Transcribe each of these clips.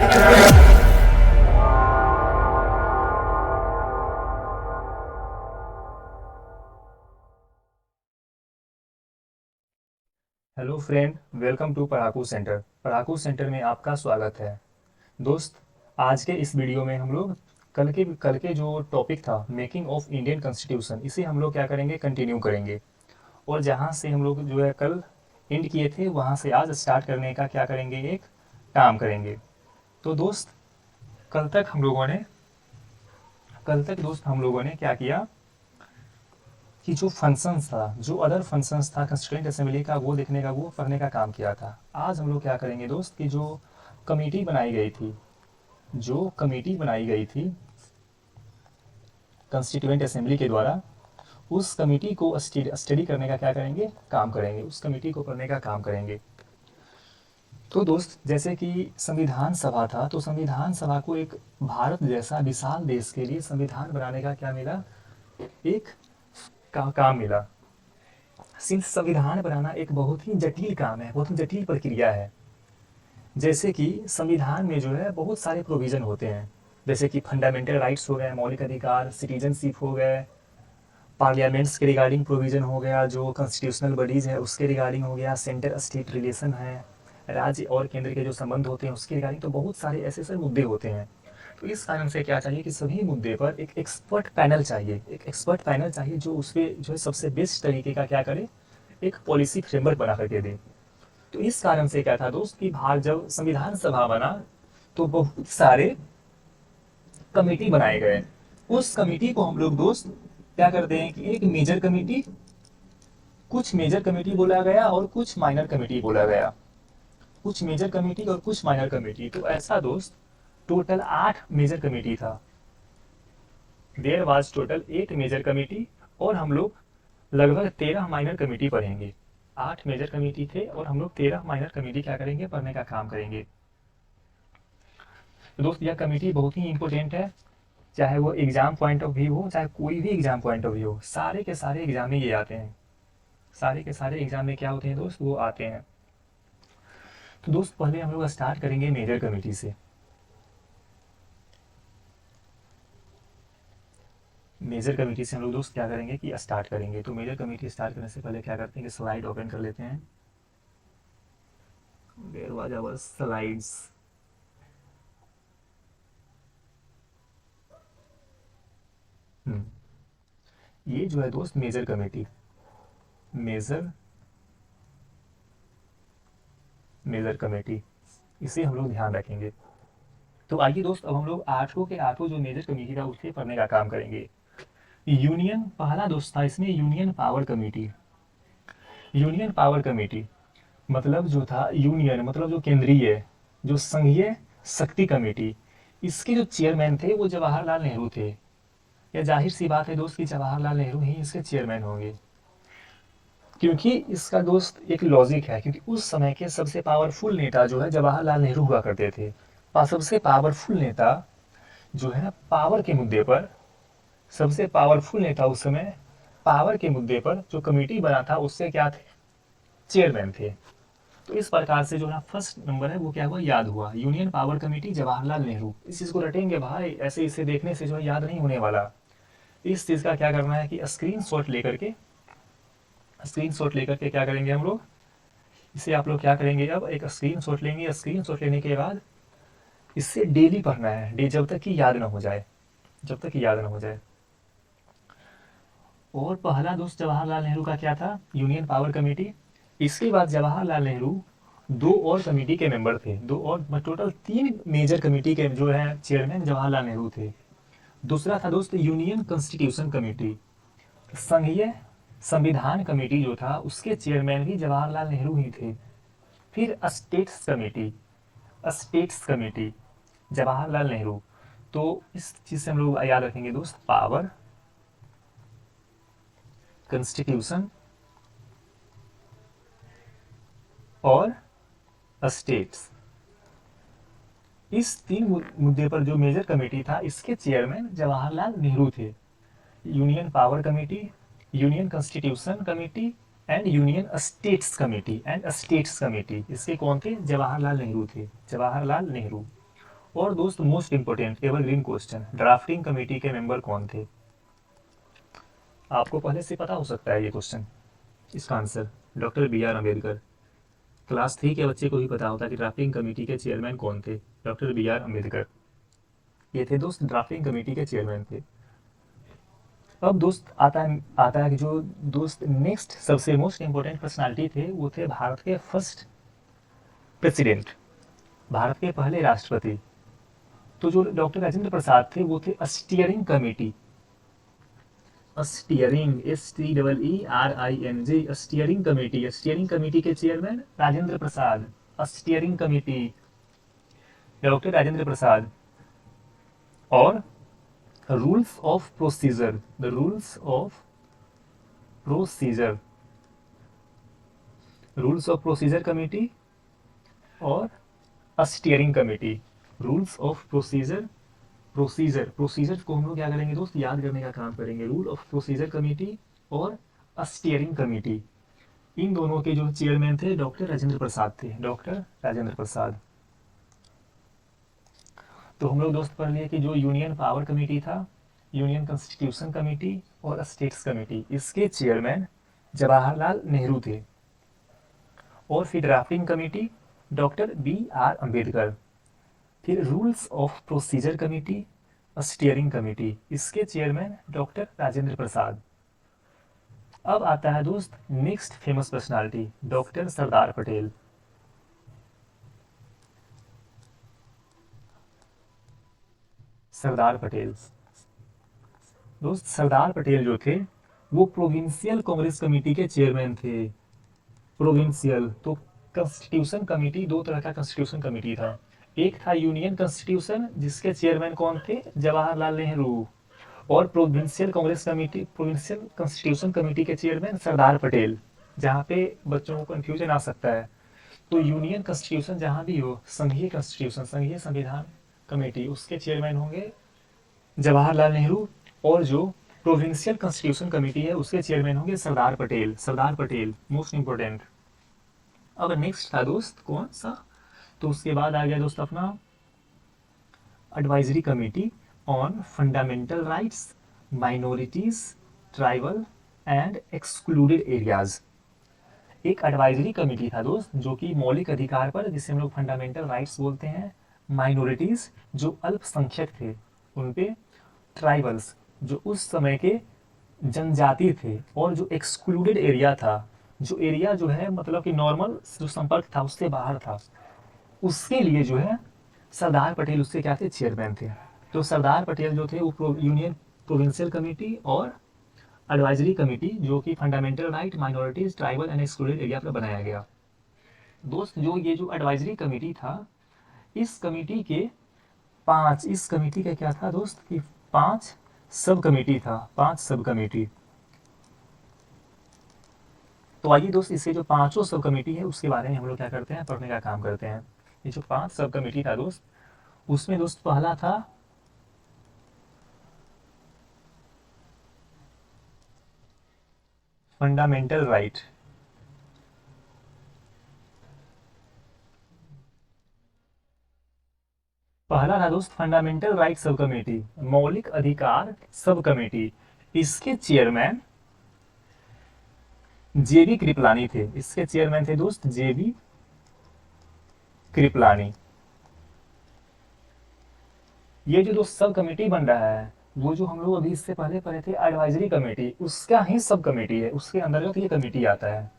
Hello friend, welcome to Padhaku centre. Padhaku centre में आपका स्वागत है। दोस्त, आज के इस वीडियो में हम लोग कल के जो टॉपिक था मेकिंग ऑफ इंडियन कॉन्स्टिट्यूशन, इसे हम लोग क्या करेंगे, कंटिन्यू करेंगे। और जहाँ से हम लोग जो है कल एंड किए थे वहाँ से आज स्टार्ट करने का क्या करेंगे, एक काम करेंगे। तो दोस्त, कल तक हम लोगों ने क्या किया कि जो फंक्शंस था, जो अदर फंक्शंस था कंस्टिट्यूएंट असेंबली का, वो देखने का, वो पढ़ने का काम किया था। आज हम लोग क्या करेंगे दोस्त कि जो कमेटी बनाई गई थी, जो कमेटी बनाई गई थी कंस्टिट्यूएंट असेंबली के द्वारा, उस कमेटी को स्टडी करने का क्या करेंगे, काम करेंगे, उस कमेटी को पढ़ने का काम करेंगे। तो दोस्त, जैसे कि संविधान सभा था, तो संविधान सभा को एक भारत जैसा विशाल देश के लिए संविधान बनाने का क्या मिला, एक काम मिला। सिंस संविधान बनाना एक बहुत ही जटिल काम है, बहुत ही जटिल प्रक्रिया है। जैसे कि संविधान में जो है बहुत सारे प्रोविज़न होते हैं, जैसे कि फंडामेंटल राइट्स हो गए, मौलिक अधिकार, सिटीजनशिप हो गए, पार्लियामेंट्स के रिगार्डिंग प्रोविज़न हो गया, जो कॉन्स्टिट्यूशनल बॉडीज़ है उसके रिगार्डिंग हो गया, सेंटर स्टेट रिलेशन है, राज्य और केंद्र के जो संबंध होते हैं उसके रिगार्डिंग, तो बहुत सारे ऐसे ऐसे मुद्दे होते हैं। तो इस कारण से क्या चाहिए कि सभी मुद्दे पर एक एक्सपर्ट पैनल चाहिए, एक एक्सपर्ट पैनल चाहिए जो उस पर जो है सबसे बेस्ट तरीके का क्या करे, एक पॉलिसी फ्रेमवर्क बना करके दे। तो इस कारण से क्या था दोस्त कि भारत जब संविधान सभा बना तो बहुत सारे कमेटी बनाए गए। उस कमेटी को हम लोग दोस्त क्या करते हैं कि एक मेजर कमेटी, कुछ मेजर कमेटी बोला गया और कुछ माइनर कमेटी बोला गया, कुछ मेजर कमेटी और कुछ माइनर कमेटी। तो ऐसा दोस्त टोटल 8 मेजर कमेटी था। There was total 8 major committee और हम लोग लगभग 13 माइनर कमेटी पढ़ेंगे। 8 मेजर कमेटी थे और हम लोग 13 माइनर कमेटी क्या करेंगे, पढ़ने का काम करेंगे। तो दोस्त, यह कमेटी बहुत ही इंपॉर्टेंट है, चाहे वो एग्जाम पॉइंट ऑफ व्यू हो, चाहे कोई भी एग्जाम पॉइंट ऑफ व्यू हो, सारे के सारे एग्जाम में ये आते हैं, सारे के सारे एग्जाम में क्या होते हैं दोस्त, वो आते हैं। तो दोस्त, पहले हम लोग स्टार्ट करेंगे मेजर कमेटी से। मेजर कमेटी से हम लोग दोस्त क्या करेंगे कि स्टार्ट करेंगे। तो मेजर कमेटी स्टार्ट करने से पहले क्या करते हैं कि स्लाइड ओपन कर लेते हैं। There was our slides. ये जो है दोस्त major committee, major major committee, इसे हम लोग ध्यान रखेंगे। तो आइए दोस्त, अब हम लोग आठों के आठों जो मेजर कमेटी था उसे पढ़ने का काम करेंगे। यूनियन पहला दोस्त था इसमें, union power committee. Union power committee मतलब जो था, यूनियन मतलब जो केंद्रीय, जो संघीय शक्ति कमेटी, इसके जो चेयरमैन थे वो जवाहरलाल नेहरू थे। यह जाहिर सी बात है दोस्त कि जवाहरलाल नेहरू ही इसके चेयरमैन होंगे, क्योंकि इसका दोस्त एक लॉजिक है, क्योंकि उस समय के सबसे पावरफुल नेता जो है जवाहरलाल नेहरू हुआ करते थे। सबसे पावरफुल नेता जो है ना, पावर के मुद्दे पर, सबसे पावरफुल नेता उस समय पावर के मुद्दे पर जो कमेटी बना था उससे क्या थे, चेयरमैन थे। तो इस प्रकार से जो है फर्स्ट नंबर है वो क्या हुआ, याद हुआ, union power committee Jawaharlal Nehru. इस चीज़ को रटेंगे भाई, ऐसे इसे देखने से जो है याद नहीं होने वाला। इस चीज़ का क्या करना है कि स्क्रीन शॉट लेकर के क्या करेंगे हम लोग, इसे आप लोग क्या करेंगे, अब एक स्क्रीन शॉट लेंगे। स्क्रीन शॉट लेने के बाद इससे डेली पढ़ना है, जब तक कि याद ना हो जाए, जब तक कि याद ना हो जाए। और पहला दोस्त जवाहरलाल नेहरू का क्या था, यूनियन पावर कमेटी। इसके बाद जवाहरलाल नेहरू दो और कमेटी के मेंबर थे, दो और, टोटल 3 मेजर कमेटी के जो है चेयरमैन जवाहरलाल नेहरू थे। दूसरा था दोस्त यूनियन कॉन्स्टिट्यूशन कमेटी, संघीय संविधान कमेटी जो था उसके चेयरमैन भी जवाहरलाल नेहरू ही थे। फिर स्टेट्स कमेटी जवाहरलाल नेहरू। तो इस चीज़ से हम लोग याद रखेंगे दोस्त, पावर, कॉन्स्टिट्यूशन और स्टेट्स। इस 3 मुद्दे पर जो मेजर कमेटी था इसके चेयरमैन जवाहरलाल नेहरू थे। Union power committee, union constitution committee and union states committee इसके कौन थे, जवाहरलाल नेहरू थे, जवाहरलाल नेहरू। और दोस्त most important evergreen question, drafting committee के मेंबर कौन थे? आपको पहले से पता हो सकता है ये क्वेश्चन, इसका answer doctor B R Ambedkar. Class 3 के बच्चे को भी पता होता कि ड्राफ्टिंग कमेटी के चेयरमैन कौन थे, डॉक्टर बी आर अम्बेडकर। ये थे दोस्त ड्राफ्टिंग कमेटी के चेयरमैन थे। अब दोस्त आता है कि जो दोस्त नेक्स्ट सबसे मोस्ट इंपोर्टेंट पर्सनालिटी थे वो थे भारत के फर्स्ट प्रेसिडेंट, भारत के पहले राष्ट्रपति। तो जो डॉक्टर राजेंद्र प्रसाद थे वो थे steering committee, steering STEERING steering committee के chairman Rajendra Prasad, steering committee doctor Rajendra Prasad. और rules of procedure, the rules of procedure, rules of procedure committee और steering committee, rules of procedure, procedure को हम लोग क्या करेंगे दोस्त, याद करने का काम करेंगे। रूल ऑफ प्रोसीजर कमेटी और स्टीयरिंग कमेटी, इन दोनों के जो चेयरमैन थे डॉक्टर राजेंद्र प्रसाद थे, डॉक्टर राजेंद्र प्रसाद। तो हम लोग दोस्त पढ़ लिए कि जो यूनियन पावर कमेटी था, यूनियन कॉन्स्टिट्यूशन कमेटी और स्टेट्स कमेटी, इसके चेयरमैन जवाहरलाल नेहरू थे। और फिर drafting committee doctor B R Ambedkar. फिर rules of procedure committee, steering committee, इसके चेयरमैन डॉक्टर राजेंद्र प्रसाद। अब आता है दोस्त next famous personality, doctor Sardar Patel. Sardar Patel दोस्त, सरदार पटेल जो थे वो प्रोविंशियल कांग्रेस कमेटी के चेयरमैन थे। प्रोविंशियल, तो कॉन्स्टिट्यूशन कमेटी, दो तरह का कॉन्स्टिट्यूशन कमेटी था। एक था यूनियन कॉन्स्टिट्यूशन जिसके चेयरमैन कौन थे, जवाहरलाल नेहरू। और provincial Congress committee, provincial constitution committee के चेयरमैन सरदार पटेल। जहाँ पे बच्चों को कंफ्यूजन आ सकता है, तो यूनियन कॉन्स्टिट्यूशन जहाँ भी हो, संघीय कॉन्स्टिट्यूशन, संघीय संविधान कमेटी, उसके चेयरमैन होंगे जवाहरलाल नेहरू। और जो प्रोविंशियल कॉन्स्टिट्यूशन कमेटी है उसके चेयरमैन होंगे सरदार पटेल, सरदार पटेल मोस्ट इंपोर्टेंट। अब नेक्स्ट था दोस्त कौन सा, तो उसके बाद आ गया दोस्त अपना advisory committee on fundamental rights, minorities, tribal and excluded areas. एक एडवाइजरी कमेटी था दोस्त जो कि मौलिक अधिकार पर, जिसे हम लोग फंडामेंटल राइट्स बोलते हैं, माइनॉरिटीज जो अल्पसंख्यक थे उन पे, ट्राइबल्स जो उस समय के जनजाति थे, और जो एक्सक्लूडेड एरिया था, जो एरिया जो है मतलब कि नॉर्मल जो संपर्क था उससे बाहर था, उसके लिए जो है सरदार पटेल उसके क्या थे, चेयरमैन थे। तो सरदार पटेल जो थे वो यूनियन प्रोविंशियल कमेटी और एडवाइजरी कमेटी जो कि fundamental right, minorities, tribal and excluded area पर बनाया गया। दोस्त जो ये जो एडवाइजरी कमेटी था, इस कमेटी के इस कमेटी का क्या था दोस्त कि 5 सब कमेटी था, 5 सब कमेटी। तो आइए दोस्त इससे जो 5 सब कमेटी है उसके बारे में हम लोग क्या करते हैं, पढ़ने का काम करते हैं। ये जो 5 सब कमेटी था दोस्त, उसमें दोस्त पहला था फंडामेंटल राइट, पहला था दोस्त फंडामेंटल राइट सब कमेटी, मौलिक अधिकार सब कमेटी। इसके चेयरमैन जेबी कृपलानी थे, इसके चेयरमैन थे दोस्त जेबी कृपलानी। ये जो दोस्त सब कमेटी बन रहा है वो जो हम लोग अभी इससे पहले पढ़े थे एडवाइजरी कमेटी, उसका ही सब कमेटी है, उसके अंतर्गत ये कमेटी आता है।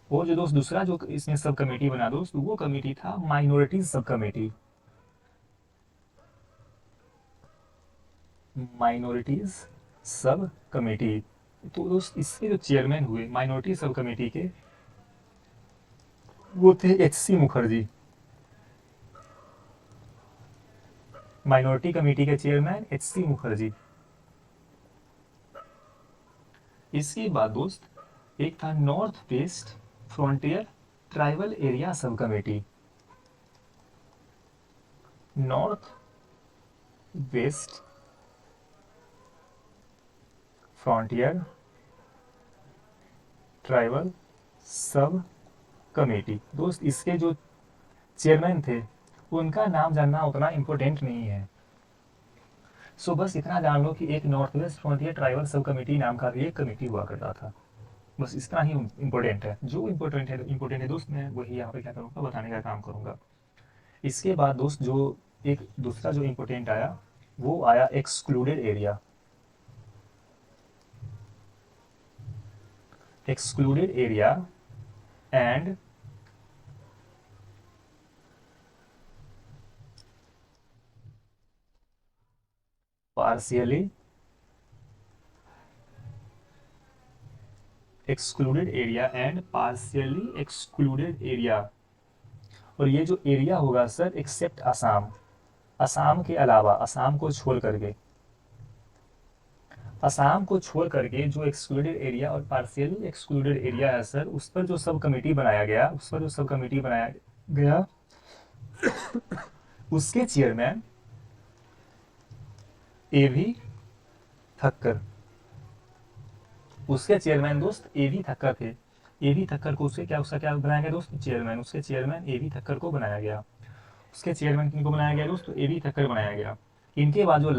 और जो दोस्त दूसरा जो इसमें सब कमेटी बना दोस्त, वो कमेटी था minorities sub committee, minorities sub committee. तो दोस्त इसके जो चेयरमैन हुए माइनॉरिटी सब कमेटी के, वो थे HC मुखर्जी। माइनॉरिटी कमेटी के चेयरमैन HC मुखर्जी। इसके बाद दोस्त एक था north west frontier tribal area sub committee, north west frontier tribal sub committee. दोस्त इसके जो चेयरमैन थे उनका नाम जानना उतना इम्पोर्टेंट नहीं है। सो बस इतना जान लो कि एक north west frontier tribal sub committee नाम का भी एक कमेटी हुआ करता था। बस इतना ही इम्पोर्टेंट है। जो इम्पोर्टेंट है दोस्त, मैं वही यहाँ पे क्या करूँगा, बताने का काम करूँगा। इसके बाद दोस्त जो एक दूसरा जो इम्पोर्टेंट आया वो आया excluded area. Excluded area and partially excluded area and partially excluded area. और ये जो एरिया होगा सर, एक्सेप्ट असम, असम के अलावा, असम को छोड़ करके, असम को छोड़ करके जो एक्सक्लूडेड एरिया और पार्शियली एक्सक्लूडेड एरिया है सर, उस पर जो सब कमेटी बनाया गया, उस पर जो सब कमेटी बनाया गया उसके चेयरमैन एवी ठक्कर, उसके चेयरमैन दोस्त एवी ठक्कर थे। एवी ठक्कर को उसके क्या, उसका क्या बनाया गया दोस्त, चेयरमैन, उसके चेयरमैन एवी ठक्कर को बनाया गया। उसके चेयरमैन किनको बनाया गया दोस्त, एवी ठक्कर बनाया गया। इनके बाद जो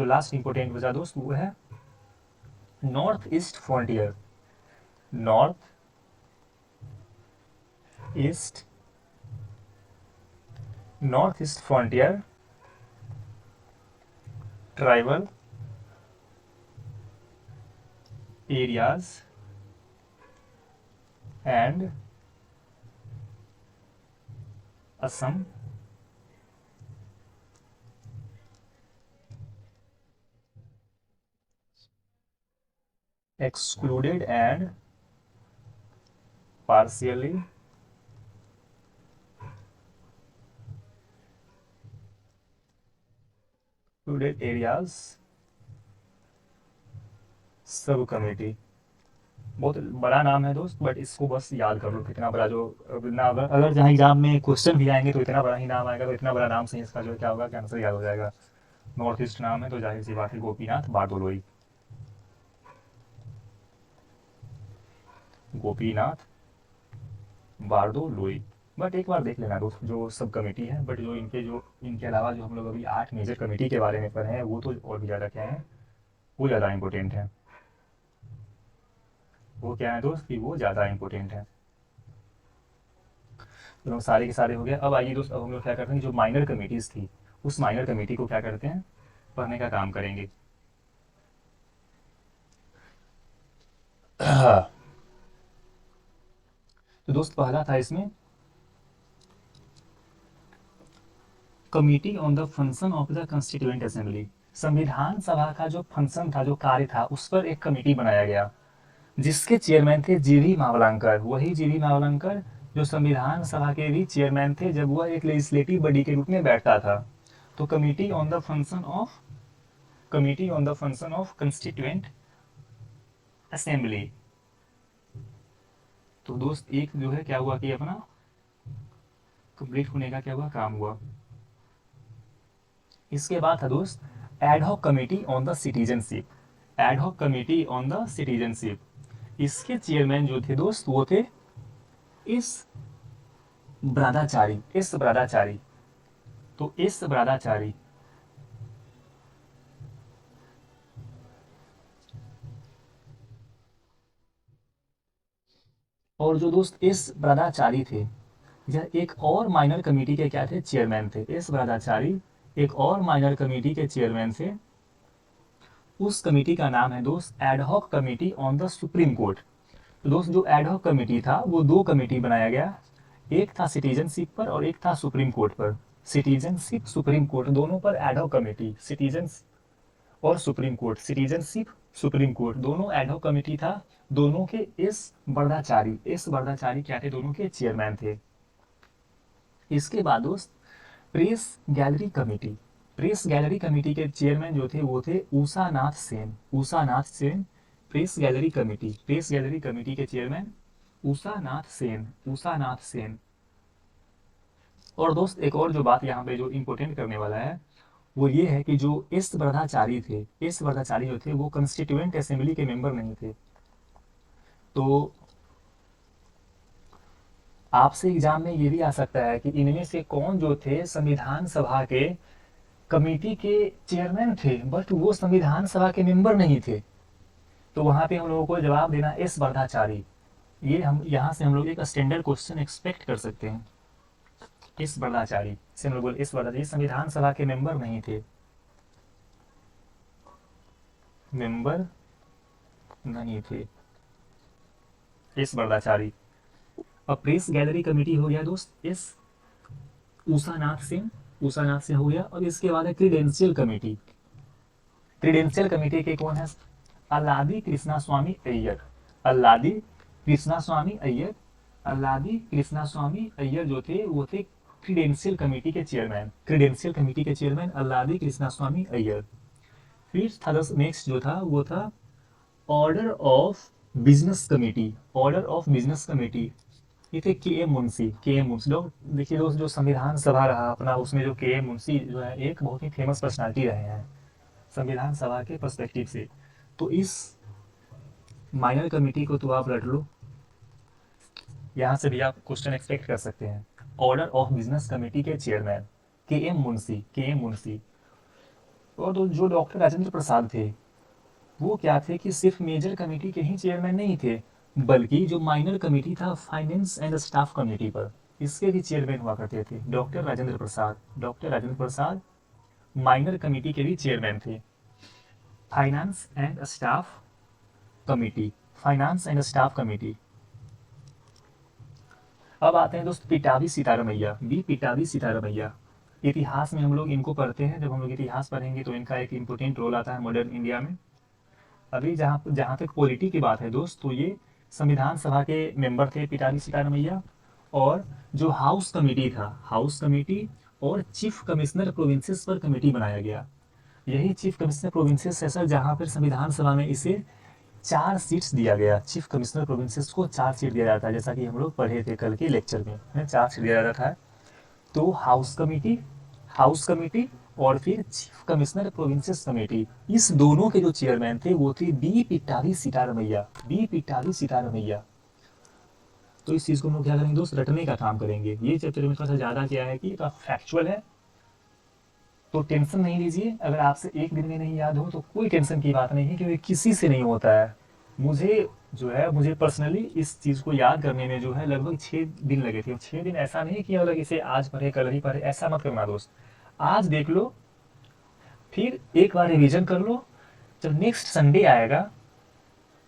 लास्ट इंपॉर्टेंट बचा दोस्त, वो है north east frontier. North east frontier tribal areas and Assam excluded and partially excluded areas sub committee. बहुत बड़ा नाम है दोस्त, बट इसको बस याद कर लो कितना बड़ा, जो ना अगर जहाँ एग्जाम में क्वेश्चन भी आएंगे तो इतना बड़ा ही नाम आएगा, तो इतना बड़ा नाम से इसका जो क्या होगा, क्या आंसर याद हो जाएगा। नॉर्थ ईस्ट नाम है तो जाहिर सी बात है गोपीनाथ बारदोलोई। गोपीनाथ बारदोलोई। बट एक बार देख लेना दोस्त जो सब कमेटी है, बट जो इनके अलावा जो हम लोग अभी 8 मेजर कमेटी के बारे में पढ़े हैं, वो तो और भी ज़्यादा क्या है, वो ज़्यादा इंपॉर्टेंट है। वो क्या है दोस्त कि वो ज़्यादा इंपॉर्टेंट है। तो लोग सारे के सारे हो गए। अब आइए दोस्त, अब हम लोग क्या करते हैं, जो माइनर कमेटीज़ थी उस माइनर कमेटी को क्या करते हैं, पढ़ने का काम करेंगे। तो दोस्त पहला था इसमें committee on the function of the constituent assembly. संविधान सभा का जो फंक्शन था, जो कार्य था, उस पर एक कमेटी बनाया गया जिसके चेयरमैन थे जीवी मावलंकर। वही जीवी मावलंकर जो संविधान सभा के भी चेयरमैन थे जब वह एक लेजिस्लेटिव बॉडी के रूप में बैठता था। तो committee on the function of constituent assembly. तो दोस्त एक जो है क्या हुआ कि अपना कंप्लीट होने का क्या हुआ, काम हुआ। इसके बाद था दोस्त ad hoc committee on the citizenship. Ad hoc committee on the citizenship. इसके चेयरमैन जो थे दोस्त वो थे इस ब्रादाचारी। तो इस ब्रादाचारी और जो दोस्त इस ब्रादाचारी थे, यह एक और माइनर कमेटी के क्या थे, चेयरमैन थे। इस ब्रादाचारी एक और माइनर कमेटी के चेयरमैन थे। उस कमेटी का नाम है दोस्त ad hoc committee on the supreme court. तो दोस्त जो एडहॉक कमेटी था वो दो कमेटी बनाया गया, एक था सिटीजनशिप पर और एक था सुप्रीम कोर्ट पर। सिटीजनशिप सुप्रीम कोर्ट दोनों पर एडहॉक कमेटी, सिटीजन और supreme court, citizenship supreme court दोनों एडहॉक कमेटी था। दोनों के इस बर्दाचारी क्या थे, दोनों के चेयरमैन थे। इसके बाद दोस्त press gallery committee. Press gallery committee के चेयरमैन जो थे वो थे उषा नाथ सेन। प्रेस गैलरी कमेटी के चेयरमैन उषा नाथ सेन। और दोस्त एक और जो बात यहाँ पे जो इम्पोर्टेंट करने वाला है वो ये है कि जो इस ब्रधाचारी जो थे वो कंस्टिट्यूएंट असेंबली के मेंबर नहीं थे। तो आपसे एग्जाम में ये भी आ सकता है कि इनमें से कौन जो थे संविधान सभा के कमेटी के चेयरमैन थे बट वो संविधान सभा के मेंबर नहीं थे। तो वहाँ पे हम लोगों को जवाब देना एस वर्धाचारी। ये हम यहाँ से हम लोग एक स्टैंडर्ड क्वेश्चन एक्सपेक्ट कर सकते हैं। एस वर्धाचारी से हम लोग बोले एस वर्धाचारी संविधान सभा के मेंबर नहीं थे, मेंबर नहीं थे एस वर्धाचारी। अब प्रेस गैलरी कमेटी हो गया दोस्त एस उषानाथ सिंह हो गया। और इसके बाद है क्रीडेंशियल कमेटी। क्रीडेंशियल कमेटी के कौन है? अल्लादी कृष्णा स्वामी अय्यर। अल्लादी कृष्णा स्वामी अय्यर। अल्लादी कृष्णा स्वामी अय्यर जो थे वो थे क्रीडेंशियल कमेटी के चेयरमैन। क्रीडेंशियल कमेटी के चेयरमैन अल्लादी कृष्णा स्वामी अय्यर। फिर था नेक्स्ट जो था वो था order of business committee. Order of business committee ये थे के एम मुंशी। के एम मुंशी लोग देखिए दोस्त, जो संविधान सभा रहा अपना उसमें जो के एम मुंशी जो है एक बहुत ही फेमस पर्सनालिटी रहे हैं संविधान सभा के पर्सपेक्टिव से। तो इस माइनर कमेटी को तो आप रट लो, यहाँ से भी आप क्वेश्चन एक्सपेक्ट कर सकते हैं। ऑर्डर ऑफ बिजनेस कमेटी के चेयरमैन के एम मुंशी। के एम मुंशी। और तो जो डॉक्टर राजेंद्र प्रसाद थे वो क्या थे कि सिर्फ मेजर कमेटी के ही चेयरमैन नहीं थे बल्कि जो माइनर कमेटी था फाइनेंस एंड स्टाफ कमेटी पर, इसके भी चेयरमैन हुआ करते थे डॉक्टर राजेंद्र प्रसाद। डॉक्टर राजेंद्र प्रसाद माइनर कमेटी के भी चेयरमैन थे। Finance and staff committee. Finance and staff committee. अब आते हैं दोस्त पिटावी सीतारमैया। बी पिटावी सीतारमैया। इतिहास में हम लोग इनको पढ़ते हैं, जब हम लोग इतिहास पढ़ेंगे तो इनका एक इम्पोर्टेंट रोल आता है मॉडर्न इंडिया में। अभी जहाँ जहाँ तक पॉलिटी की बात है दोस्त, तो ये संविधान सभा के मेंबर थे पिटारी सीतारमैया। और जो हाउस कमेटी था, हाउस कमेटी और चीफ कमिश्नर प्रोविंसेस पर कमेटी बनाया गया। यही चीफ कमिश्नर प्रोविंसेस है सर, जहाँ पर संविधान सभा में इसे 4 सीट्स दिया गया। चीफ कमिश्नर प्रोविंसेस को 4 सीट दिया जाता है, जैसा कि हम लोग पढ़े थे कल के लेक्चर में 4 सीट दिया जाता है। तो हाउस कमेटी और फिर चीफ कमिश्नर प्रोविंसेस कमेटी, इस दोनों के जो चेयरमैन थे वो थे बी पिटारी सीतारमैया। बी पिटारी सीतारमैया। तो इस चीज़ को हम लोग क्या करेंगे दोस्त, रटने का काम करेंगे। ये चैप्टर में थोड़ा सा ज़्यादा क्या है कि फैक्चुअल है, तो टेंशन नहीं लीजिए। अगर आपसे एक दिन में नहीं याद हो तो कोई टेंशन की बात नहीं है, क्योंकि किसी से नहीं होता है। मुझे पर्सनली इस चीज़ को याद करने में जो है लगभग 6 दिन लगे थे। 6 दिन ऐसा नहीं कि मतलब इसे आज पढ़े कल ही पढ़े, ऐसा मत करना दोस्त। आज देख लो, फिर एक बार रिवीजन कर लो, जब नेक्स्ट संडे आएगा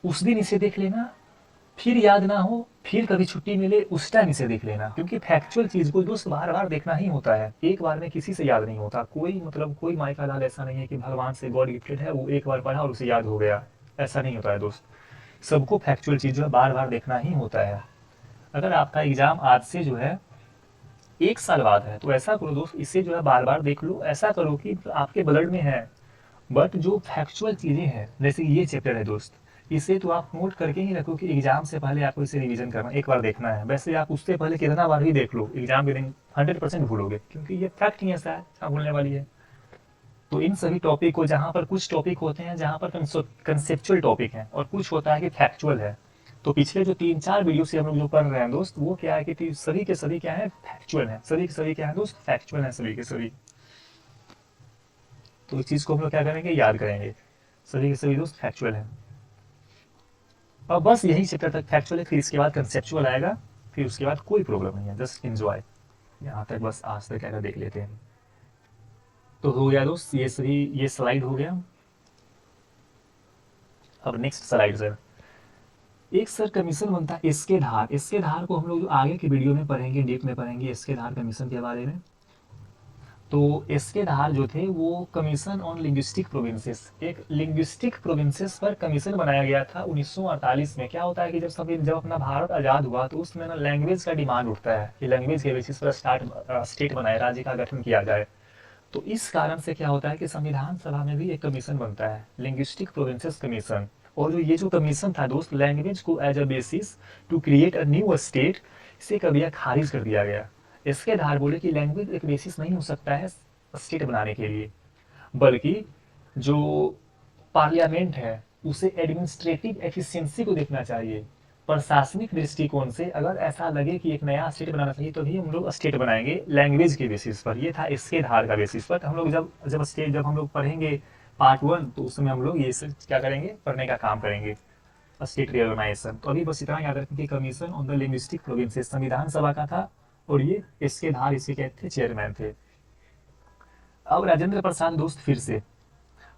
उस दिन इसे देख लेना, फिर याद ना हो फिर कभी छुट्टी मिले उस टाइम इसे देख लेना। क्योंकि फैक्चुअल चीज़ को दोस्त बार बार देखना ही होता है, एक बार में किसी से याद नहीं होता। कोई माई का लाल ऐसा नहीं है कि भगवान से गॉड गिफ्टेड है, वो एक बार पढ़ा और उसे याद हो गया, ऐसा नहीं होता है दोस्त। सबको फैक्चुअल चीज़ जो है बार बार देखना ही होता है। अगर आपका एग्ज़ाम आज से जो है 1 साल बाद है तो ऐसा करो दोस्त, इसे जो है बार बार देख लो। ऐसा करो कि आपके ब्लड में है, बट जो फैक्चुअल चीज़ें हैं जैसे ये चैप्टर है दोस्त, इसे तो आप नोट करके ही रखो कि एग्जाम से पहले आपको इसे रिवीजन करना, एक बार देखना है। वैसे आप उससे पहले कितना बार भी देख लो, एग्जाम के दिन 100% भूलोगे, क्योंकि ये फैक्ट ही ऐसा है, क्या भूलने वाली है। तो इन सभी टॉपिक को, जहाँ पर कुछ टॉपिक होते हैं जहाँ पर कंसेप्चुअल टॉपिक हैं और कुछ होता है कि फैक्चुअल है, तो पिछले जो 3-4 वीडियो से हम लोग जो पढ़ रहे हैं दोस्त, वो क्या है कि सभी के सभी क्या है, फैक्चुअल है। सभी के सभी क्या है दोस्त, फैक्चुअल है सभी के सभी। तो इस चीज़ को हम लोग क्या करेंगे, याद करेंगे। सभी के सभी दोस्त फैक्चुअल है। और बस यही चैप्टर तक फैक्चुअल है, फिर इसके बाद कंसेप्चुअल आएगा, फिर उसके बाद कोई प्रॉब्लम नहीं है, जस्ट एंजॉय। यहाँ तक बस आज तक क्या देख लेते हैं। तो हो गया दोस्त, ये स्लाइड हो गया। अब नेक्स्ट स्लाइड सर, एक सर कमीशन बनता है इसके धार। इसके धार को हम लोग जो आगे के वीडियो में पढ़ेंगे, डीप में पढ़ेंगे इसके धार कमीशन के बारे में। तो इसके धार जो थे वो कमीशन ऑन लिंग्विस्टिक प्रोविंसेस, एक लिंग्विस्टिक प्रोविंसेस पर कमीशन बनाया गया था 1948 में। क्या होता है कि जब अपना भारत आज़ाद हुआ तो उसमें ना लैंग्वेज का डिमांड उठता है कि लैंग्वेज के बेसिस पर स्टेट बनाए, राज्य का गठन किया जाए। तो इस कारण से क्या होता है कि संविधान सभा में भी एक कमीशन बनता है, लिंग्विस्टिक प्रोविंसेस कमीशन। और ये जो कमीशन था दोस्त, लैंग्वेज को as a basis to create a new state, इसे कभी खारिज कर दिया गया। इसके आधार बोले कि लैंग्वेज एक बेसिस नहीं हो सकता है स्टेट बनाने के लिए, बल्कि जो पार्लियामेंट है उसे एडमिनिस्ट्रेटिव एफिशिएंसी को देखना चाहिए। प्रशासनिक दृष्टिकोण से अगर ऐसा लगे कि एक नया स्टेट बनाना चाहिए तो भी हम लोग स्टेट बनाएंगे लैंग्वेज के बेसिस पर। ये था इसके धार का बेसिस पर। हम लोग जब हम लोग पढ़ेंगे पार्ट 1 तो उसमें हम लोग ये सब क्या करेंगे, पढ़ने का काम करेंगे, स्टेट रिओर्गनाइजेशन। तो अभी बस इतना याद रखें कि commission on the linguistic provinces संविधान सभा का था और ये इसके धार इसके क्या थे, चेयरमैन थे। अब राजेंद्र प्रसाद दोस्त फिर से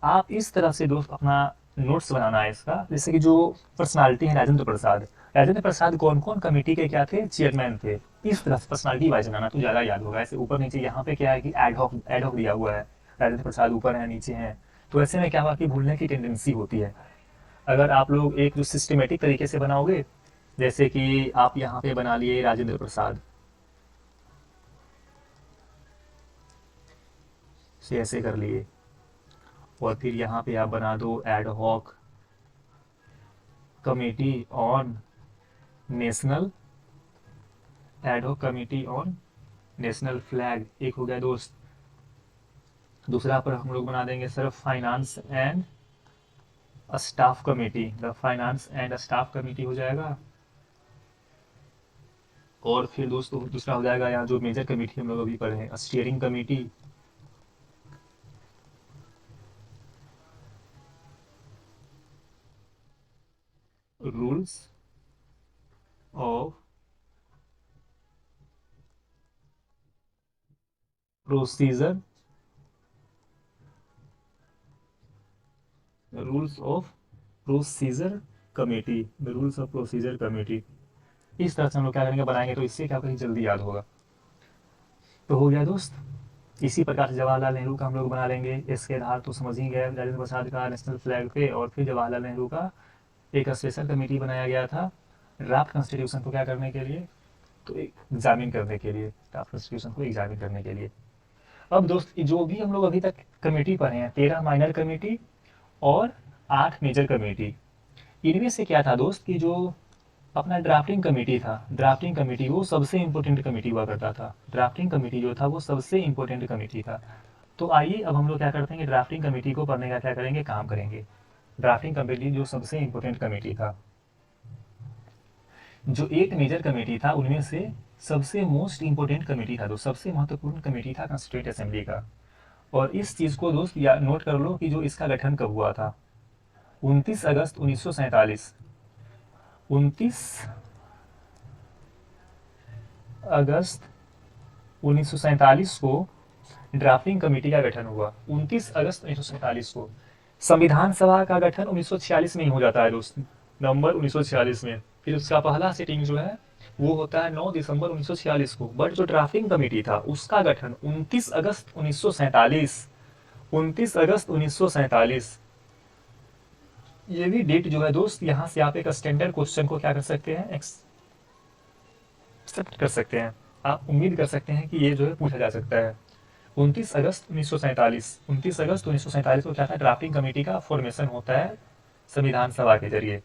आप इस तरह से दोस्त अपना नोट्स बनाना है इसका, जैसे कि जो पर्सनालिटी है राजेंद्र प्रसाद कौन कौन कमेटी के क्या थे, चेयरमैन थे। इस तरह से पर्सनालिटी वाइज बनाना तो ज़्यादा याद होगा। ऐसे ऊपर नीचे यहाँ पे क्या है कि एड हॉक दिया हुआ है, राजेंद्र प्रसाद ऊपर है नीचे हैं, तो ऐसे में क्या हुआ कि भूलने की टेंडेंसी होती है। अगर आप लोग एक जो सिस्टमेटिक तरीके से बनाओगे, जैसे कि आप यहाँ पे बना लिए राजेंद्र प्रसाद से ऐसे कर लिए, और फिर यहाँ पे आप बना दो ad hoc committee on national, ad hoc committee on national flag, एक हो गया दोस्त। दूसरा पर हम लोग बना देंगे sir finance and staff committee, the finance and staff committee हो जाएगा। और फिर दोस्तों दूसरा हो जाएगा यहाँ जो मेजर कमेटी हम लोग अभी पढ़े हैं, steering committee, rules of procedure, rules of procedure committee, the rules of procedure committee. इस तरह से हम लोग क्या करेंगे, बनाएंगे, तो इससे क्या करेंगे, जल्दी याद होगा। तो हो गया दोस्त। इसी प्रकार से जवाहरलाल नेहरू का हम लोग बना लेंगे, इसके आधार तो समझ ही गए, राजेंद्र प्रसाद का नेशनल फ्लैग पे, और फिर जवाहरलाल नेहरू का एक स्पेशल कमेटी बनाया गया था ड्राफ्ट कॉन्स्टिट्यूशन को क्या करने के लिए, तो एग्जामिन करने के लिए, ड्राफ्ट कॉन्स्टिट्यूशन को एग्जामिन करने के लिए। अब दोस्त जो भी हम लोग अभी तक कमेटी पढ़े हैं, 13 माइनर कमेटी और 8 मेजर कमेटी, इनमें से क्या था दोस्त कि जो अपना ड्राफ्टिंग कमेटी था, ड्राफ्टिंग कमेटी वो सबसे इम्पोर्टेंट कमेटी हुआ करता था। ड्राफ्टिंग कमेटी जो था वो सबसे इम्पोर्टेंट कमेटी था। तो आइए अब हम लोग क्या करते हैं, ड्राफ्टिंग कमेटी को पढ़ने का क्या करेंगे, काम करेंगे। ड्राफ्टिंग कमेटी जो सबसे इम्पोर्टेंट कमेटी था, जो 8 मेजर कमेटी था उनमें से सबसे मोस्ट इम्पोर्टेंट कमेटी था, तो सबसे महत्वपूर्ण कमेटी था कॉन्स्टिट्यूएंट असेंबली का। और इस चीज़ को दोस्त या नोट कर लो कि जो इसका गठन कब हुआ था, 29 अगस्त 1947, 29 अगस्त 1947 को ड्राफ्टिंग कमेटी का गठन हुआ। 29 अगस्त 1947 को। संविधान सभा का गठन 1946 में ही हो जाता है दोस्त, नवंबर 1946 में। फिर उसका पहला सिटिंग जो है वो होता है 9 दिसंबर 1946 को। बट जो ड्राफ्टिंग कमेटी था उसका गठन 29 अगस्त 1947, 29 अगस्त 1947। ये भी डेट जो है दोस्त, यहाँ से आप एक स्टैंडर्ड क्वेश्चन को क्या कर सकते हैं, एक्सेप्ट कर सकते हैं। आप उम्मीद कर सकते हैं कि ये जो है पूछा जा सकता है। 29 अगस्त 1947, 29 अगस्त 1947 को क्या था, ड्राफ्टिंग कमेटी का फॉर्मेशन होता है संविधान सभा के जरिए।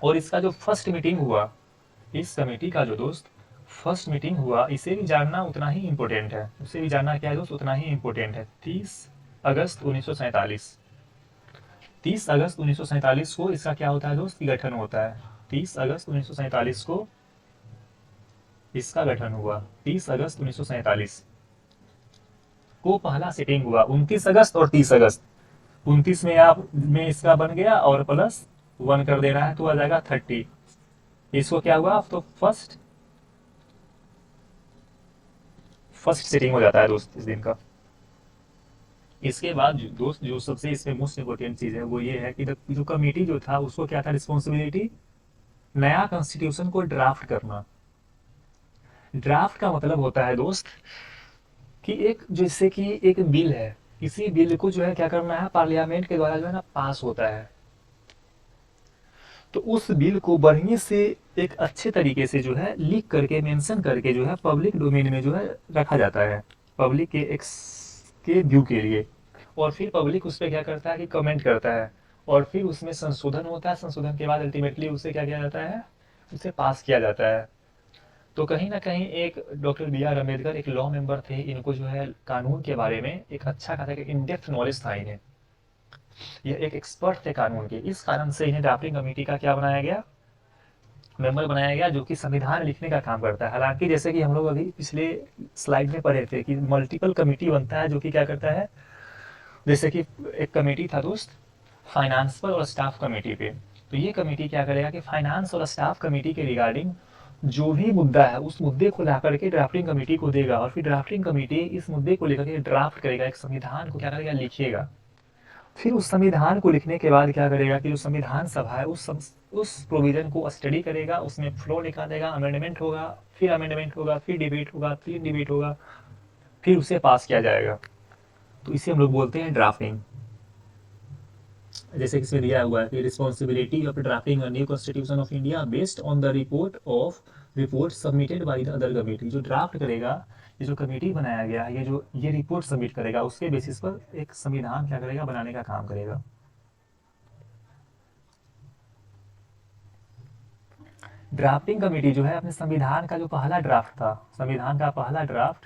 और इसका जो फर्स्ट मीटिंग हुआ, इस कमेटी का जो दोस्त फर्स्ट मीटिंग हुआ, इसे भी जानना उतना ही इम्पोर्टेंट है, उसे भी जानना क्या है दोस्त, उतना ही इम्पोर्टेंट है। 30 अगस्त 1947, 30 अगस्त 1947 को इसका क्या होता है दोस्त, गठन होता है। 30 अगस्त 1947 को इसका गठन हुआ। 30 अगस्त 1947 को पहला सिटिंग हुआ। 29 अगस्त और 30 अगस्त, 29 में आप में इसका बन गया और प्लस 1 कर देना है तो आ जाएगा 30। इसको क्या हुआ, तो फर्स्ट सिटिंग हो जाता है दोस्त इस दिन का। इसके बाद दोस्त जो सबसे इसमें मोस्ट इम्पोर्टेंट चीज़ है वो ये है कि जो कमेटी जो था उसको क्या था, रिस्पॉन्सिबिलिटी नया कॉन्स्टिट्यूशन को ड्राफ्ट करना। ड्राफ्ट का मतलब होता है दोस्त कि एक जैसे कि एक बिल है, किसी बिल को जो है क्या करना है, पार्लियामेंट के द्वारा जो है ना पास होता है, तो उस बिल को बढ़िया से एक अच्छे तरीके से जो है लिख करके मेंशन करके जो है पब्लिक डोमेन में जो है रखा जाता है, पब्लिक के के व्यू के लिए। और फिर पब्लिक उस पर क्या करता है कि कमेंट करता है, और फिर उसमें संशोधन होता है। संशोधन के बाद अल्टीमेटली उसे क्या किया जाता है, उसे पास किया जाता है। तो कहीं ना कहीं एक डॉक्टर बी आर अम्बेडकर एक लॉ मेंबर थे, इनको जो है कानून के बारे में एक अच्छा खासा इन डेप्थ नॉलेज था इन्हें, ये एक एक्सपर्ट थे कानून के। इस कारण से इन्हें ड्राफ्टिंग कमेटी का क्या बनाया गया, मेंबर बनाया गया जो कि संविधान लिखने का काम करता है। हालांकि जैसे कि हम लोग अभी पिछले स्लाइड में पढ़े थे कि मल्टीपल कमेटी बनता है जो कि क्या करता है, जैसे कि एक कमेटी था दोस्त फाइनेंस पर और स्टाफ कमेटी पे। तो ये कमेटी क्या करेगा कि फाइनेंस और स्टाफ कमेटी के रिगार्डिंग जो भी मुद्दा है उस मुद्दे को ला करके ड्राफ्टिंग कमेटी को देगा, और फिर ड्राफ्टिंग कमेटी इस मुद्दे को लेकर के ड्राफ्ट करेगा, एक संविधान को क्या करेगा, लिखेगा। फिर उस संविधान को लिखने के बाद क्या करेगा कि जो संविधान सभा है उस प्रोविजन को स्टडी करेगा, उसमें फ्लो निकालेगा, अमेंडमेंट होगा, फिर अमेंडमेंट होगा, फिर डिबेट होगा, फिर डिबेट होगा, फिर उसे पास किया जाएगा। तो इसे हम लोग बोलते हैं ड्राफ्टिंग। जैसे कि इसमें दिया हुआ है कि responsibility of drafting new constitution of India based on the report submitted by the other committee. जो ड्राफ्ट करेगा, ये जो कमेटी बनाया गया है, ये रिपोर्ट सबमिट करेगा, उसके बेसिस पर एक संविधान क्या करेगा, बनाने का काम करेगा। ड्राफ्टिंग कमेटी जो है अपने संविधान का जो पहला ड्राफ्ट था, संविधान का पहला ड्राफ्ट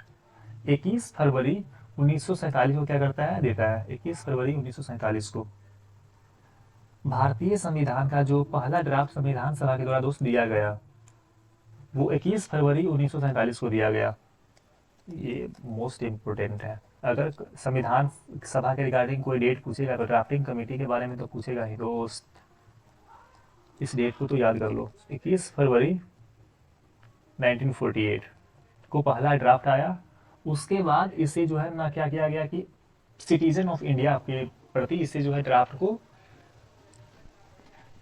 21 फरवरी 1947 को क्या करता है, देता है। 21 फरवरी 1947 को भारतीय संविधान का जो पहला ड्राफ्ट संविधान सभा के द्वारा दोस्त दिया गया, वो 21 फरवरी 1947 को दिया गया। ये मोस्ट इम्पोर्टेंट है। अगर संविधान सभा के रिगार्डिंग कोई डेट पूछेगा तो ड्राफ्टिंग कमेटी के बारे में तो पूछेगा ही दोस्त। इस डेट को तो याद कर लो, 21 फरवरी 1948 को पहला ड्राफ्ट आया। उसके बाद इसे जो है ना क्या किया गया कि सिटीजन ऑफ इंडिया के प्रति इसे जो है ड्राफ्ट को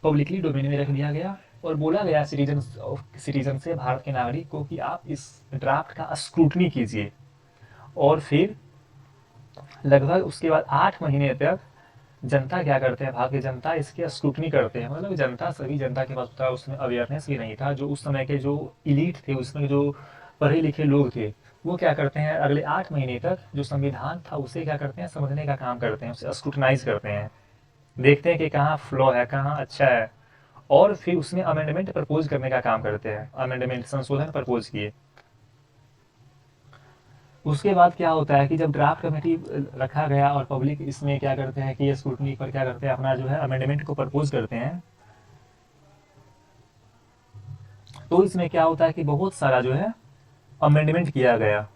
पब्लिकली डोमेन में रख दिया गया, और बोला गया सिटीजन से, भारत के नागरिक को, कि आप इस ड्राफ्ट का स्क्रूटनी कीजिए। और फिर लगभग उसके बाद 8 महीने तक जनता क्या करते हैं, भारत की जनता इसकी स्क्रूटनी करते हैं। मतलब जनता, सभी जनता के पास उतना उसमें अवेयरनेस भी नहीं था। जो उस समय के जो इलीट थे, उसमें जो पढ़े लिखे लोग थे, वो क्या करते हैं, अगले 8 महीने तक जो संविधान था उसे क्या करते हैं, समझने का काम करते हैं, उसे स्क्रूटनाइज करते हैं, देखते हैं कि कहाँ फ्लॉ है, कहाँ अच्छा है, और फिर उसमें अमेंडमेंट प्रपोज करने का काम करते हैं। अमेंडमेंट, संशोधन प्रपोज किए। उसके बाद क्या होता है कि जब ड्राफ्ट कमेटी रखा गया और पब्लिक इसमें क्या करते हैं कि ये स्क्रूटनी पर क्या करते हैं, अपना जो है अमेंडमेंट को प्रपोज करते हैं, तो इसमें क्या होता है कि बहुत सारा जो है अमेंडमेंट किया गया,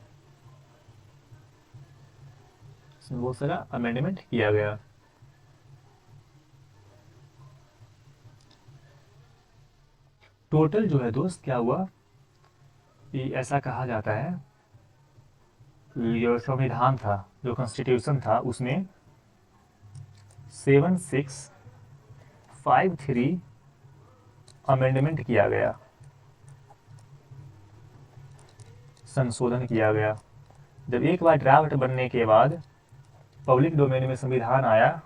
इसमें बहुत सारा अमेंडमेंट किया गया। टोटल जो है दोस्त क्या हुआ कि ऐसा कहा जाता है कि जो संविधान था, जो कॉन्स्टिट्यूशन था, उसमें 7653 अमेंडमेंट किया गया, संशोधन किया गया। जब एक बार ड्राफ्ट बनने के बाद पब्लिक डोमेन में संविधान आया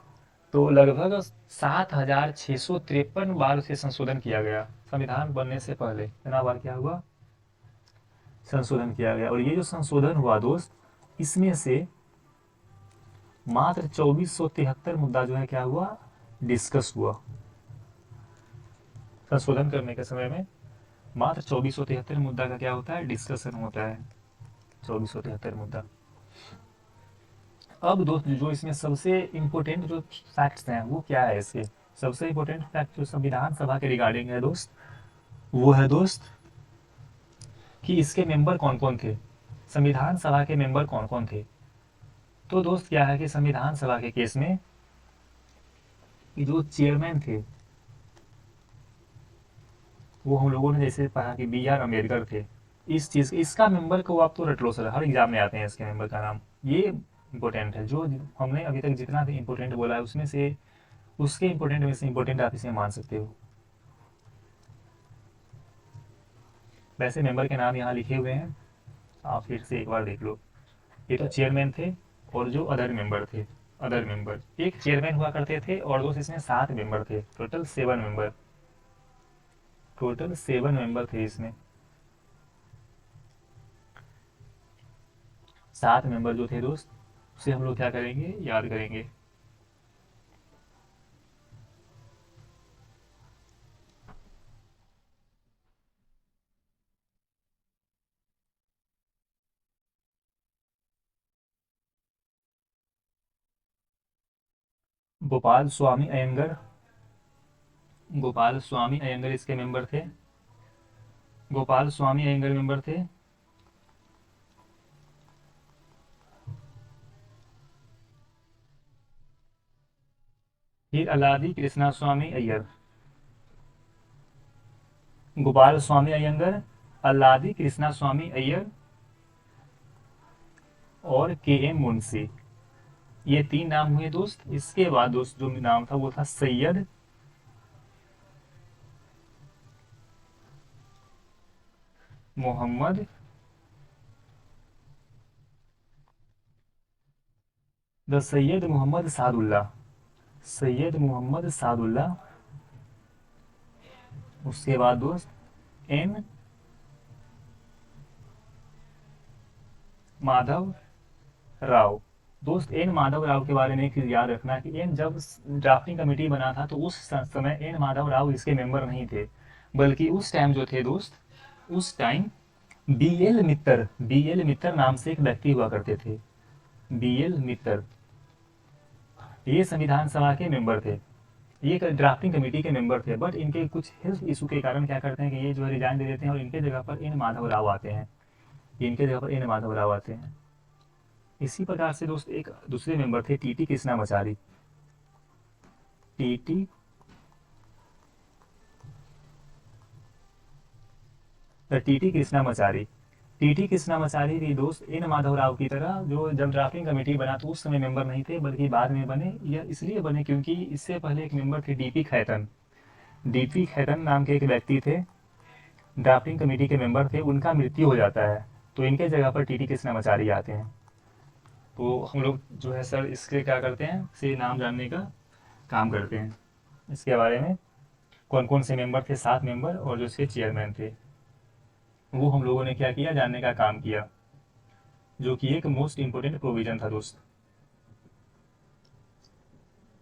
तो लगभग 7653 बार उसे संशोधन किया गया। संविधान बनने से पहले इतना बार क्या हुआ, संशोधन किया गया। और ये जो संशोधन हुआ दोस्त, इसमें से मात्र 2473 मुद्दा जो है क्या हुआ, डिस्कस हुआ। संशोधन करने के समय में मात्र 2473 मुद्दा का क्या होता है, डिस्कशन होता है। 2473 मुद्दा। अब दोस्त जो इसमें सबसे इम्पोर्टेंट जो फैक्ट्स हैं वो क्या है, इसके सबसे इम्पोर्टेंट फैक्ट जो संविधान सभा के रिगार्डिंग है दोस्त, वो है दोस्त कि इसके मेंबर कौन कौन थे, संविधान सभा के मेंबर कौन कौन थे। तो दोस्त क्या है कि संविधान सभा के केस में जो चेयरमैन थे वो हम लोगों ने जैसे पढ़ा कि B.R. अम्बेडकर थे। इस चीज़ इसका मेंबर को आप तो रट लो सर, हर एग्जाम में आते हैं इसके मेंबर का नाम। ये इंपॉर्टेंट है, जो हमने अभी तक जितना भी इंपॉर्टेंट बोला है उसमें से, उसके इंपॉर्टेंट में से इंपॉर्टेंट आप इसे मान सकते हो। वैसे मेंबर के नाम यहाँ लिखे हुए हैं, आप फिर से एक बार देख लो। ये तो चेयरमैन थे, और जो अदर मेंबर थे, अदर मेंबर, एक चेयरमैन हुआ करते थे, और दोस्त इसमें 7 मेंबर थे, टोटल 7 मेंबर, टोटल 7 मेंबर थे इसमें। 7 मेंबर जो थे दोस्त, उसे हम लोग क्या करेंगे, याद करेंगे। गोपाल स्वामी अयंगर, गोपाल स्वामी अयंगर इसके मेंबर थे। गोपाल स्वामी अयंगर मेंबर थे। फिर अल्लादी कृष्णा स्वामी अय्यर, गोपाल स्वामी अयंगर, अल्लादी कृष्णा स्वामी अय्यर और के एम मुंशी, ये तीन नाम हुए दोस्त। इसके बाद दोस्त जो नाम था वो था सैयद मोहम्मद द सैयद मोहम्मद सादुल्ला, सैयद मोहम्मद सादुल्ला। उसके बाद दोस्त एन माधव राव। दोस्त एन माधव राव के बारे में एक चीज याद रखना कि एन जब ड्राफ्टिंग कमेटी बना था तो उस समय एन माधव राव इसके मेंबर नहीं थे, बल्कि उस टाइम जो थे दोस्त, उस टाइम बी एल मित्तर नाम से एक व्यक्ति हुआ करते थे, बी एल मित्तर। ये संविधान सभा के मेंबर थे, ये ड्राफ्टिंग कमेटी के मेंबर थे, बट इनके कुछ हेल्थ इशू के कारण क्या करते हैं कि ये जो है रिजाइन दे देते हैं और इनके जगह पर एन माधव राव आते हैं, इनके जगह पर एन माधव राव आते हैं। इसी प्रकार से दोस्त एक दूसरे मेंबर थे TT Krishnamachari, TT TT Krishnamachari. TT Krishnamachari भी दोस्त एन माधव राव की तरह जो जब ड्राफ्टिंग कमेटी बना तो उस समय मेंबर नहीं थे, बल्कि बाद में बने। यह इसलिए बने क्योंकि इससे पहले एक मेंबर थे डीपी खैतन, डीपी खैतन नाम के एक व्यक्ति थे, ड्राफ्टिंग कमेटी के मेंबर थे, उनका मृत्यु हो जाता है तो इनके जगह पर टीटी कृष्णामाचारी आते हैं। तो हम लोग जो है सर इसके क्या करते हैं, से नाम जानने का काम करते हैं, इसके बारे में कौन कौन से मेंबर थे, 7 मेंबर, और जो इसके चेयरमैन थे वो हम लोगों ने क्या किया, जानने का काम किया, जो कि एक मोस्ट इंपोर्टेंट प्रोविजन था दोस्त।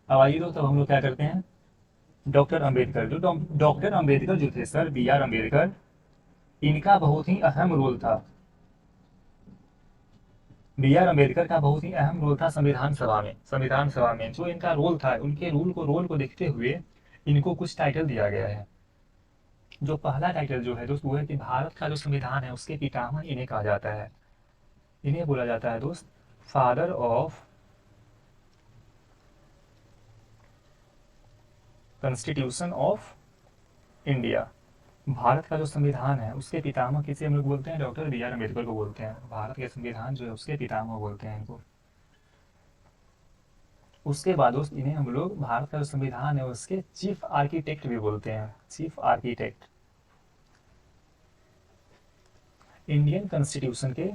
अब आइए दोस्त, अब हम लोग क्या करते हैं, डॉक्टर अंबेडकर, जो डॉक्टर अंबेडकर जो थे सर, बी आर अम्बेडकर, इनका बहुत ही अहम रोल था, बी आर अम्बेडकर का बहुत ही अहम रोल था संविधान सभा में। संविधान सभा में जो इनका रोल था, उनके रोल को देखते हुए इनको कुछ टाइटल दिया गया है। जो पहला टाइटल जो है दोस्त वो है कि भारत का जो संविधान है उसके पितामह इन्हें कहा जाता है, इन्हें बोला जाता है दोस्त father of constitution of India. Bharat का जो संविधान है उसके पितामह किसे हम लोग बोलते हैं, डॉक्टर बी आर अम्बेडकर को बोलते हैं। भारत के संविधान जो है उसके पितामह बोलते हैं इनको। उसके बाद दोस्त इन्हें हम लोग भारत का जो संविधान है उसके चीफ आर्किटेक्ट भी बोलते हैं, चीफ आर्किटेक्ट। इंडियन कॉन्स्टिट्यूशन के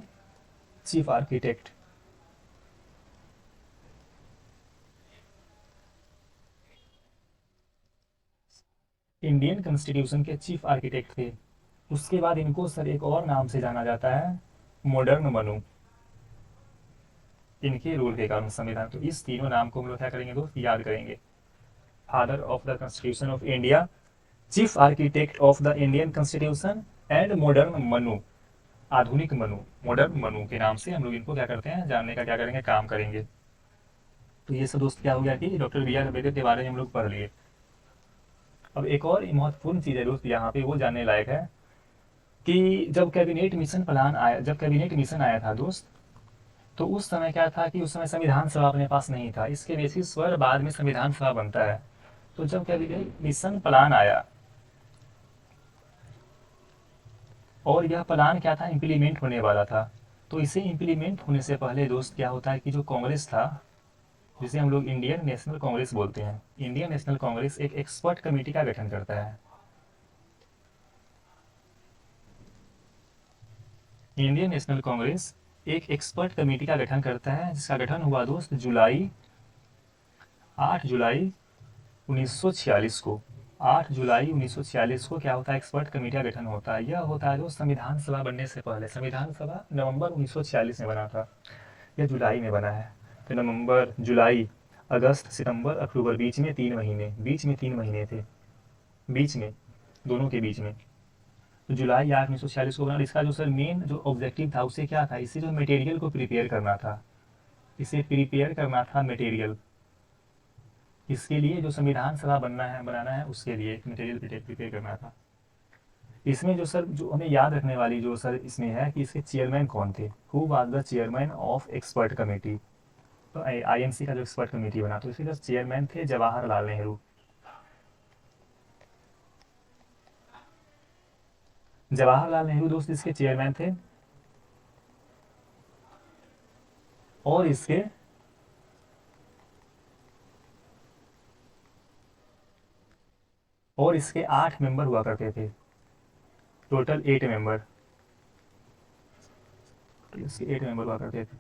चीफ आर्किटेक्ट। इंडियन कॉन्स्टिट्यूशन के चीफ आर्किटेक्ट थे। उसके बाद इनको सर एक और नाम से जाना जाता है, मॉडर्न मनु, इनके रूल के कारण संविधान। तो इस तीनों नाम को हम लोग क्या करेंगे दोस्त, याद करेंगे। Father of the constitution of India, chief architect of the Indian constitution and modern Manu, आधुनिक मनु, मॉडर्न मनु के नाम से हम लोग इनको क्या करते हैं, जानने का क्या करेंगे, काम करेंगे। तो ये सब दोस्त क्या हो गया कि डॉक्टर बी आर अम्बेडकर के बारे में हम लोग पढ़ लिए। अब एक और महत्वपूर्ण चीज़ है दोस्त यहाँ पे वो जानने लायक है कि जब कैबिनेट मिशन आया था दोस्त, तो उस समय क्या था कि उस समय संविधान सभा अपने पास नहीं था, इसके बेसिस पर बाद में संविधान सभा बनता है। तो जब कैबिनेट मिशन प्लान आया और यह प्लान क्या था, इम्प्लीमेंट होने वाला था, तो इसे इम्प्लीमेंट होने से पहले दोस्त क्या होता है कि जो कांग्रेस था, जिसे हम लोग इंडियन नेशनल कांग्रेस बोलते हैं, इंडियन नेशनल कांग्रेस एक एक्सपर्ट कमेटी का गठन करता है। इंडियन नेशनल कांग्रेस एक एक्सपर्ट कमेटी का गठन करता है, जिसका गठन हुआ दोस्त 8 जुलाई 1946 को। 8 जुलाई 1946 को क्या होता है, एक्सपर्ट कमेटी का गठन होता है। यह होता है जो संविधान सभा बनने से पहले, संविधान सभा नवंबर 1946 में बना था, यह जुलाई में बना है। तो नवंबर, जुलाई, अगस्त, सितंबर, अक्टूबर, बीच में 3 महीने थे, बीच में, दोनों के बीच में। तो जुलाई 8 1946 को बना। और इसका जो सर मेन जो ऑब्जेक्टिव था उसे क्या था, इसे जो मटेरियल को प्रिपेयर करना था, इसे प्रिपेयर करना था मटेरियल, इसके लिए जो संविधान सभा बनाना है उसके लिए एक मटेरियल प्रिपेयर करना था। इसमें जो सर जो हमें याद रखने वाली जो सर इसमें है कि इसके चेयरमैन कौन थे, who was the chairman of expert committee. तो आईएमसी का जो एक्सपर्ट कमेटी बना तो इसके जो चेयरमैन थे जवाहरलाल नेहरू। जवाहरलाल नेहरू दोस्त इसके चेयरमैन थे, और इसके और इसके 8 मेंबर हुआ करते थे, टोटल 8 मेंबर, इसके 8 मेंबर हुआ करते थे।